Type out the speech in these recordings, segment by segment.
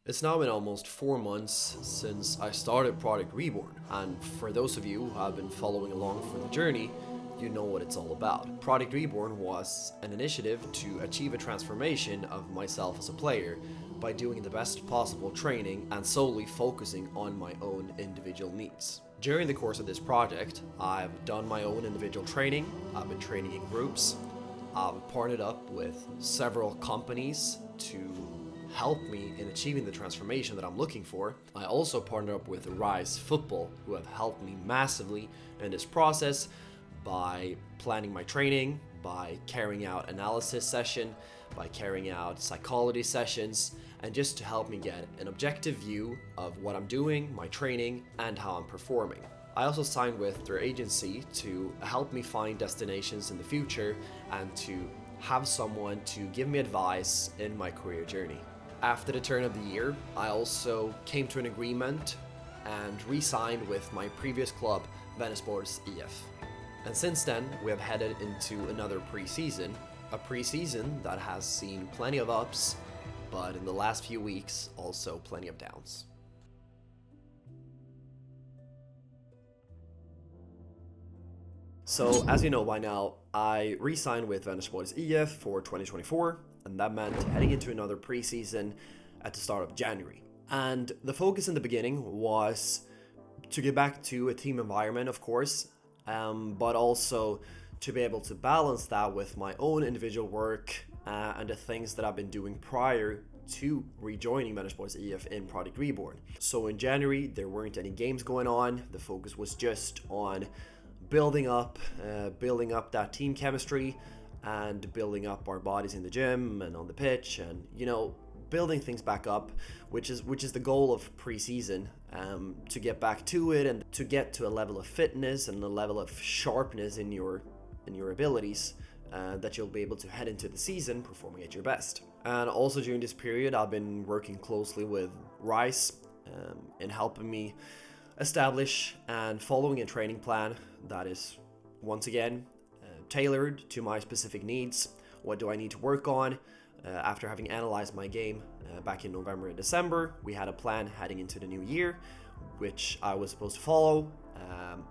It's now been almost 4 months since I started Project Reborn, and for those of you who have been following along for the journey, you know what it's all about. Project Reborn was an initiative to achieve a transformation of myself as a player by doing the best possible training and solely focusing on my own individual needs. During the course of this project, I've done my own individual training, I've been training in groups, I've partnered up with several companies to help me in achieving the transformation that I'm looking for. I also partnered up with Rise Football, who have helped me massively in this process by planning my training, by carrying out analysis session, by carrying out psychology sessions, and just to help me get an objective view of what I'm doing, my training, and how I'm performing. I also signed with their agency to help me find destinations in the future and to have someone to give me advice in my career journey. After the turn of the year, I also came to an agreement and re-signed with my previous club, Vänersborgs IF. And since then, we have headed into another pre-season, a pre-season that has seen plenty of ups, but in the last few weeks, also plenty of downs. So, as you know by now, I re-signed with Vänersborgs IF for 2024, and that meant heading into another preseason at the start of January. And the focus in the beginning was to get back to a team environment, of course, but also to be able to balance that with my own individual work and the things that I've been doing prior to rejoining Vänersborgs IF in Project Reborn. So in January, there weren't any games going on. The focus was just on building up that team chemistry and building up our bodies in the gym and on the pitch, and building things back up, which is the goal of preseason, to get back to it and to get to a level of fitness and a level of sharpness in your abilities that you'll be able to head into the season performing at your best. And also during this period, I've been working closely with Rise in helping me establish and following a training plan that is, once again, tailored to my specific needs. What do I need to work on? After having analyzed my game back in November and December, we had a plan heading into the new year, which I was supposed to follow,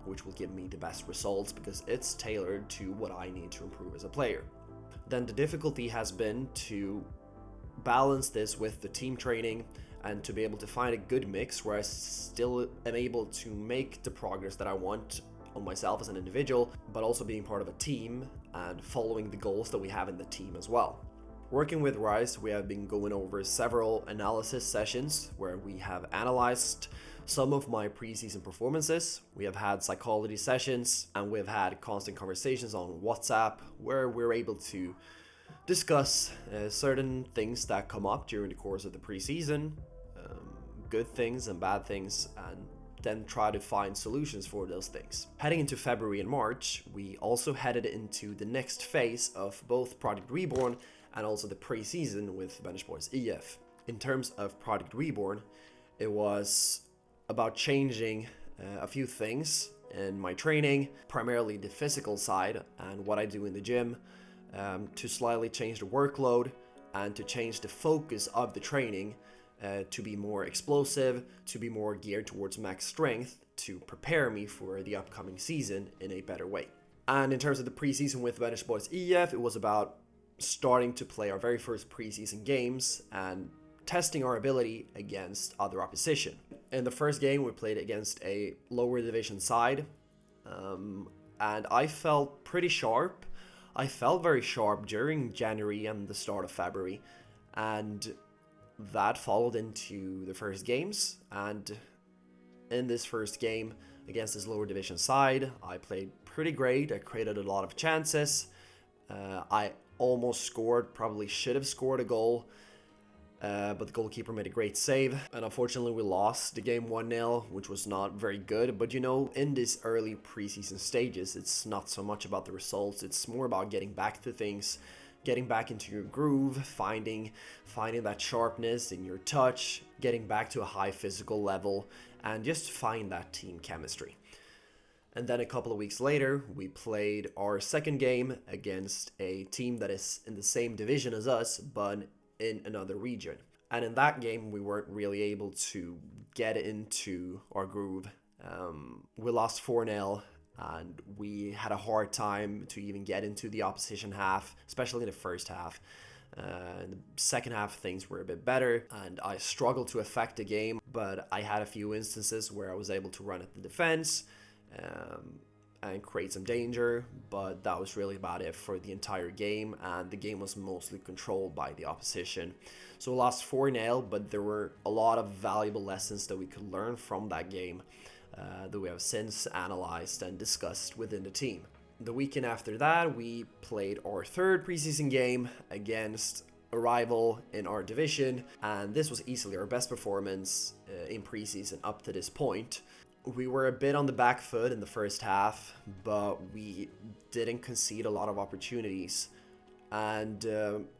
which will give me the best results because it's tailored to what I need to improve as a player. Then the difficulty has been to balance this with the team training and to be able to find a good mix where I still am able to make the progress that I want on myself as an individual, but also being part of a team and following the goals that we have in the team as well. Working with Rise, we have been going over several analysis sessions where we have analyzed some of my preseason performances. We have had psychology sessions, and we've had constant conversations on WhatsApp where we're able to discuss certain things that come up during the course of the preseason, good things and bad things, and then try to find solutions for those things. Heading into February and March, we also headed into the next phase of both Project Reborn and also the pre-season with Vänersborgs IF. In terms of Project Reborn, it was about changing a few things in my training, primarily the physical side and what I do in the gym, to slightly change the workload and to change the focus of the training to be more explosive, to be more geared towards max strength, to prepare me for the upcoming season in a better way. And in terms of the preseason with Vänersborgs IF, it was about starting to play our very first preseason games and testing our ability against other opposition. In the first game, we played against a lower division side, and I felt pretty sharp. I felt very sharp during January and the start of February, and that followed into the first games. And in this first game against this lower division side, I played pretty great. I created a lot of chances. I almost scored, probably should have scored a goal, but the goalkeeper made a great save, and unfortunately we lost the game 1-0, which was not very good. But in these early preseason stages, it's not so much about the results, it's more about getting back to things, getting back into your groove, finding that sharpness in your touch, getting back to a high physical level, and just find that team chemistry. And then a couple of weeks later, we played our second game against a team that is in the same division as us, but in another region. And in that game, we weren't really able to get into our groove. We lost 4-0, and we had a hard time to even get into the opposition half, especially in the first half. In the second half, things were a bit better, and I struggled to affect the game, but I had a few instances where I was able to run at the defense and create some danger, but that was really about it for the entire game, and the game was mostly controlled by the opposition. So we lost 4-0, but there were a lot of valuable lessons that we could learn from that game that we have since analyzed and discussed within the team. The weekend after that, we played our third preseason game against a rival in our division, and this was easily our best performance in preseason up to this point. We were a bit on the back foot in the first half, but we didn't concede a lot of opportunities, and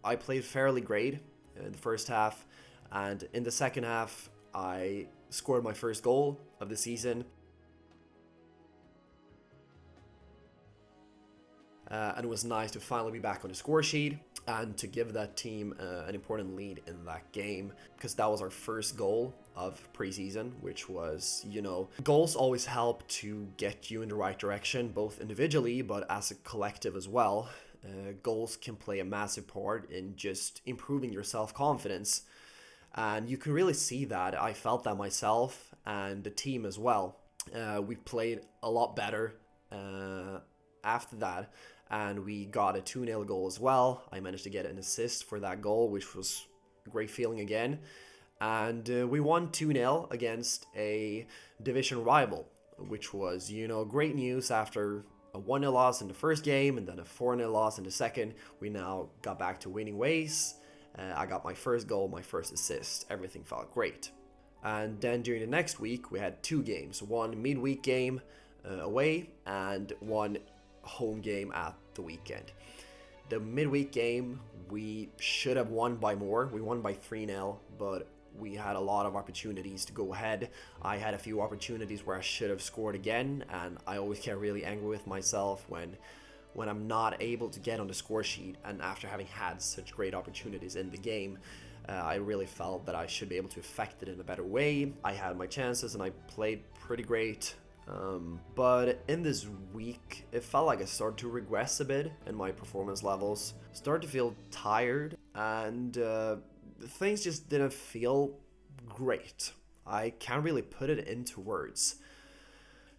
I played fairly great in the first half, and in the second half I scored my first goal of the season. And it was nice to finally be back on the score sheet and to give that team an important lead in that game, because that was our first goal of preseason, which was, goals always help to get you in the right direction, both individually but as a collective as well. Goals can play a massive part in just improving your self-confidence, and you can really see that. I felt that myself and the team as well. We played a lot better after that, and we got a 2-0 goal as well. I managed to get an assist for that goal, which was a great feeling again. And we won 2-0 against a division rival, which was, great news after a 1-0 loss in the first game and then a 4-0 loss in the second. We now got back to winning ways. I got my first goal, my first assist. Everything felt great. And then during the next week, we had two games. One midweek game away and one home game at the weekend. The midweek game, we should have won by more. We won by 3-0, but we had a lot of opportunities to go ahead. I had a few opportunities where I should have scored again, and I always get really angry with myself when I'm not able to get on the score sheet, and after having had such great opportunities in the game, I really felt that I should be able to affect it in a better way. I had my chances and I played pretty great. But in this week, it felt like I started to regress a bit in my performance levels. Started to feel tired, and things just didn't feel great. I can't really put it into words.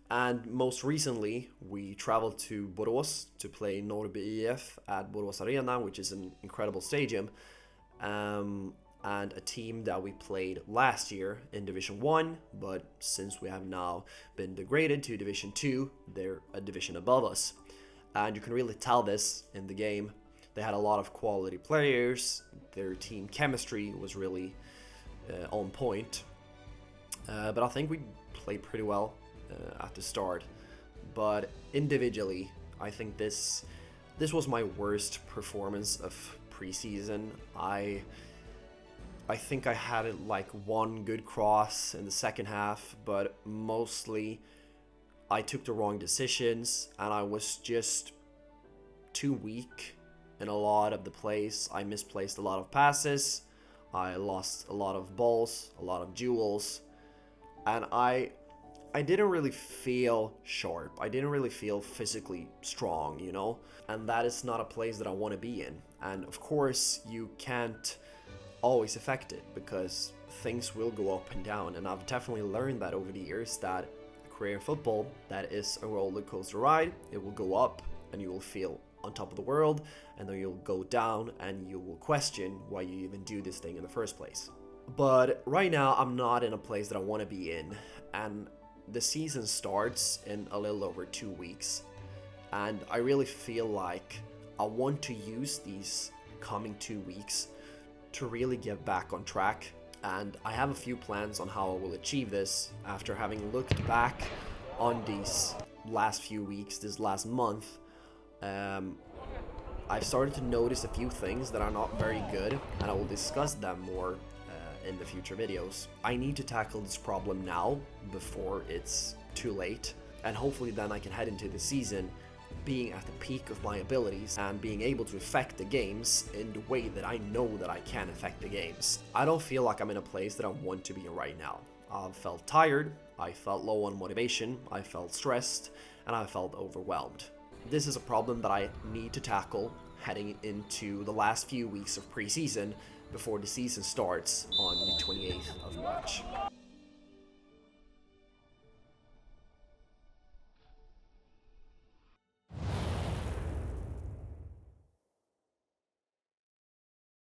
And most recently, we traveled to Borås to play Norrby IF at Borås Arena, which is an incredible stadium. And a team that we played last year in Division 1, but since we have now been degraded to Division 2, they're a division above us. And you can really tell this in the game. They had a lot of quality players, their team chemistry was really on point. But I think we played pretty well at the start. But individually, I think this was my worst performance of preseason. I think I had like one good cross in the second half, but mostly I took the wrong decisions and I was just too weak in a lot of the plays. I misplaced a lot of passes, I lost a lot of balls, a lot of duels, and I didn't really feel sharp. I didn't really feel physically strong, and that is not a place that I want to be in. And of course, you can't always affect it because things will go up and down, and I've definitely learned that over the years that a career in football, that is a roller coaster ride. It will go up and you will feel on top of the world, and then you'll go down and you will question why you even do this thing in the first place. But right now I'm not in a place that I want to be in, and the season starts in a little over 2 weeks, and I really feel like I want to use these coming 2 weeks to really get back on track, and I have a few plans on how I will achieve this after having looked back on these last few weeks, this last month. I've started to notice a few things that are not very good, and I will discuss them more in the future videos. I need to tackle this problem now before it's too late, and hopefully then I can head into the season being at the peak of my abilities and being able to affect the games in the way that I know that I can affect the games. I don't feel like I'm in a place that I want to be in right now. I felt tired, I felt low on motivation, I felt stressed, and I felt overwhelmed. This is a problem that I need to tackle heading into the last few weeks of preseason before the season starts on the 28th of March.